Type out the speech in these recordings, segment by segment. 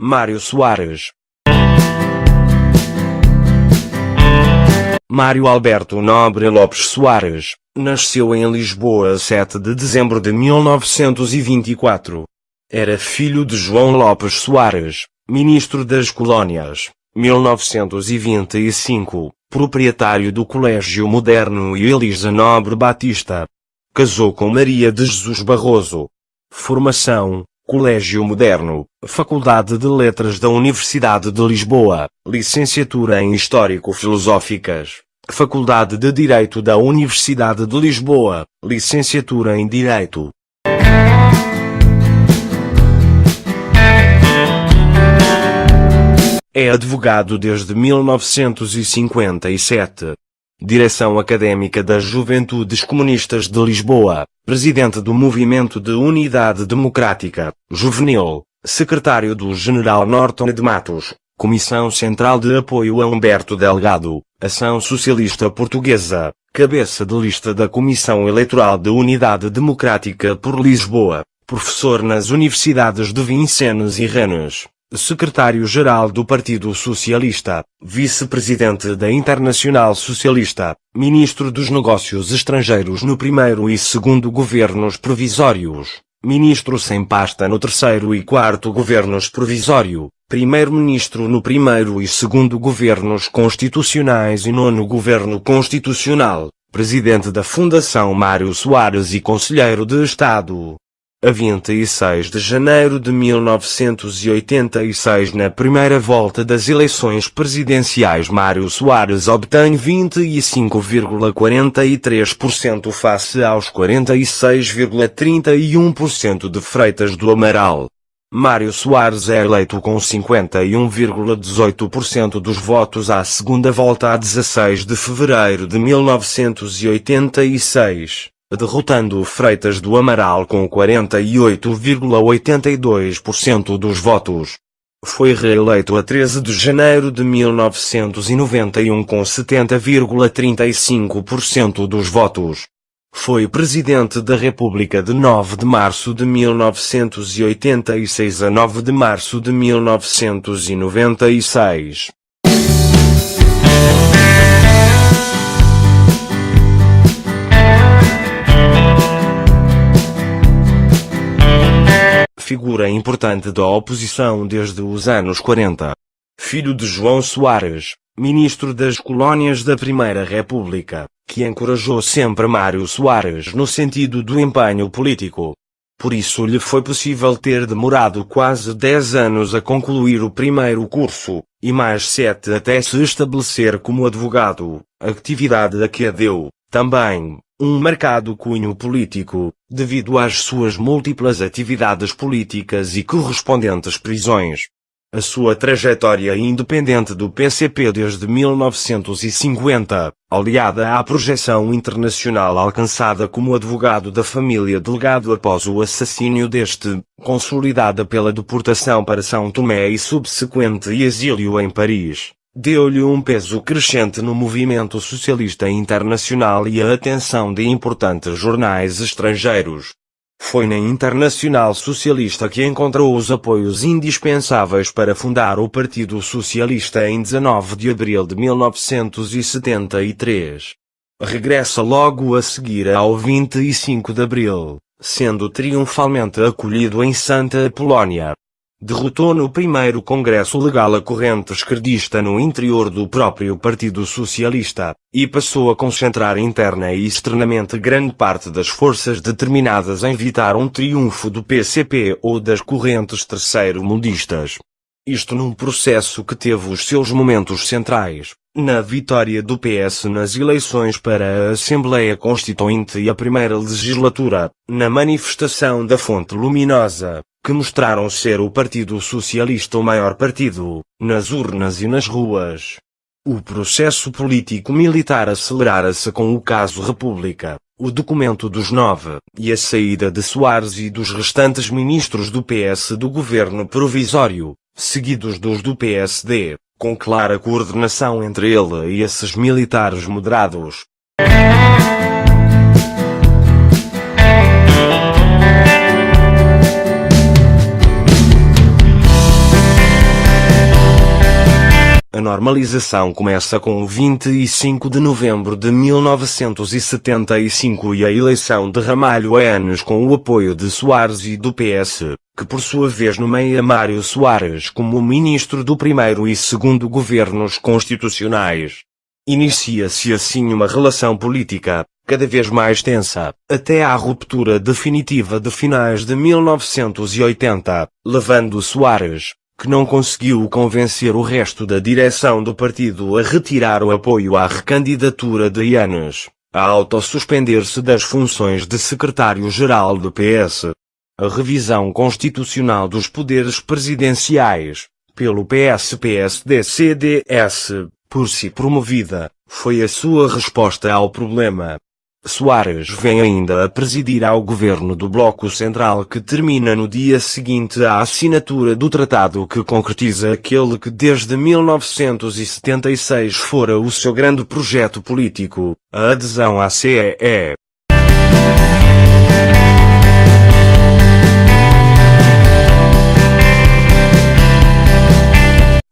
Mário Soares. Mário Alberto Nobre Lopes Soares, nasceu em Lisboa a 7 de dezembro de 1924. Era filho de João Lopes Soares, ministro das Colónias, 1925, proprietário do Colégio Moderno, e Elisa Nobre Batista. Casou com Maria de Jesus Barroso. Formação: Colégio Moderno, Faculdade de Letras da Universidade de Lisboa, licenciatura em Histórico-Filosóficas, Faculdade de Direito da Universidade de Lisboa, licenciatura em Direito. É advogado desde 1957. Direção Académica das Juventudes Comunistas de Lisboa, presidente do Movimento de Unidade Democrática Juvenil, secretário do General Norton de Matos, Comissão Central de Apoio a Humberto Delgado, Ação Socialista Portuguesa, cabeça de lista da Comissão Eleitoral de Unidade Democrática por Lisboa, professor nas Universidades de Vincennes e Rennes, secretário-geral do Partido Socialista, vice-presidente da Internacional Socialista, ministro dos Negócios Estrangeiros no primeiro e segundo governos provisórios, ministro sem pasta no terceiro e quarto governos provisório, primeiro-ministro no primeiro e segundo governos constitucionais e nono governo constitucional, presidente da Fundação Mário Soares e conselheiro de Estado. A 26 de janeiro de 1986, na primeira volta das eleições presidenciais, Mário Soares obtém 25,43% face aos 46,31% de Freitas do Amaral. Mário Soares é eleito com 51,18% dos votos à segunda volta a 16 de fevereiro de 1986. Derrotando Freitas do Amaral com 48,82% dos votos. Foi reeleito a 13 de janeiro de 1991 com 70,35% dos votos. Foi Presidente da República de 9 de março de 1986 a 9 de março de 1996. Figura importante da oposição desde os anos 40. Filho de João Soares, ministro das Colónias da Primeira República, que encorajou sempre Mário Soares no sentido do empenho político. Por isso lhe foi possível ter demorado quase 10 anos a concluir o primeiro curso, e mais 7 até se estabelecer como advogado, atividade a que deu, também, um marcado cunho político, devido às suas múltiplas atividades políticas e correspondentes prisões. A sua trajetória independente do PCP desde 1950, aliada à projeção internacional alcançada como advogado da família Delgado após o assassínio deste, consolidada pela deportação para São Tomé e subsequente exílio em Paris, deu-lhe um peso crescente no movimento socialista internacional e a atenção de importantes jornais estrangeiros. Foi na Internacional Socialista que encontrou os apoios indispensáveis para fundar o Partido Socialista em 19 de abril de 1973. Regressa logo a seguir ao 25 de abril, sendo triunfalmente acolhido em Santa Apolónia. Derrotou no primeiro Congresso Legal a corrente esquerdista no interior do próprio Partido Socialista, e passou a concentrar interna e externamente grande parte das forças determinadas em evitar um triunfo do PCP ou das correntes terceiro-mundistas. Isto num processo que teve os seus momentos centrais, na vitória do PS nas eleições para a Assembleia Constituinte e a primeira legislatura, na manifestação da Fonte Luminosa, que mostraram ser o Partido Socialista o maior partido, nas urnas e nas ruas. O processo político-militar acelerara-se com o caso República, o documento dos 9, e a saída de Soares e dos restantes ministros do PS do governo provisório, seguidos dos do PSD, com clara coordenação entre ele e esses militares moderados. A normalização começa com o 25 de novembro de 1975 e a eleição de Ramalho Eanes com o apoio de Soares e do PS, que por sua vez nomeia Mário Soares como ministro do primeiro e segundo governos constitucionais. Inicia-se assim uma relação política, cada vez mais tensa, até à ruptura definitiva de finais de 1980, levando Soares, que não conseguiu convencer o resto da direção do partido a retirar o apoio à recandidatura de Eanes, a autossuspender-se das funções de secretário-geral do PS. A revisão constitucional dos poderes presidenciais, pelo PS-PSD-CDS, por si promovida, foi a sua resposta ao problema. Soares vem ainda a presidir ao governo do Bloco Central que termina no dia seguinte à assinatura do tratado que concretiza aquele que desde 1976 fora o seu grande projeto político, a adesão à CEE.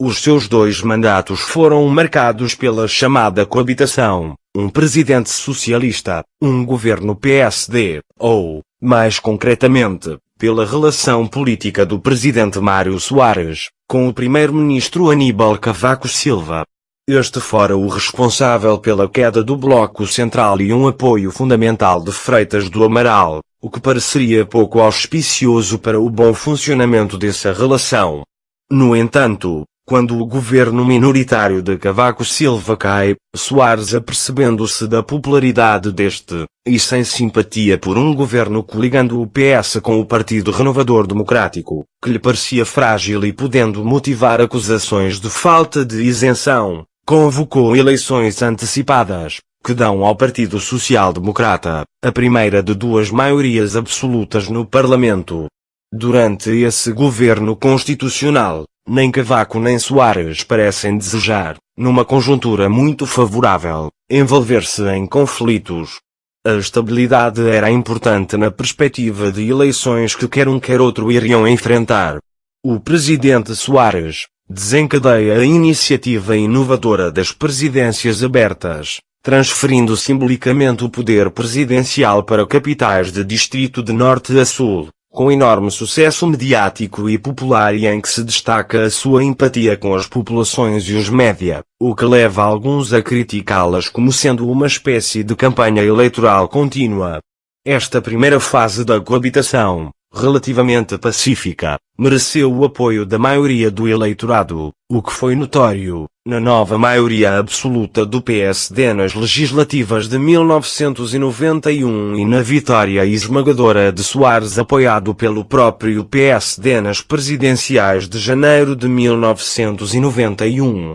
Os seus 2 mandatos foram marcados pela chamada coabitação, um presidente socialista, um governo PSD, ou, mais concretamente, pela relação política do presidente Mário Soares, com o primeiro-ministro Aníbal Cavaco Silva. Este fora o responsável pela queda do Bloco Central e um apoio fundamental de Freitas do Amaral, o que pareceria pouco auspicioso para o bom funcionamento dessa relação. No entanto, quando o governo minoritário de Cavaco Silva cai, Soares, apercebendo-se da popularidade deste, e sem simpatia por um governo coligando o PS com o Partido Renovador Democrático, que lhe parecia frágil e podendo motivar acusações de falta de isenção, convocou eleições antecipadas, que dão ao Partido Social Democrata, a primeira de 2 maiorias absolutas no Parlamento. Durante esse governo constitucional, nem Cavaco nem Soares parecem desejar, numa conjuntura muito favorável, envolver-se em conflitos. A estabilidade era importante na perspectiva de eleições que quer um quer outro iriam enfrentar. O presidente Soares desencadeia a iniciativa inovadora das presidências abertas, transferindo simbolicamente o poder presidencial para capitais de distrito de norte a sul, com enorme sucesso mediático e popular e em que se destaca a sua empatia com as populações e os média, o que leva alguns a criticá-las como sendo uma espécie de campanha eleitoral contínua. Esta primeira fase da coabitação, relativamente pacífica, mereceu o apoio da maioria do eleitorado, o que foi notório, na nova maioria absoluta do PSD nas legislativas de 1991 e na vitória esmagadora de Soares apoiado pelo próprio PSD nas presidenciais de janeiro de 1991.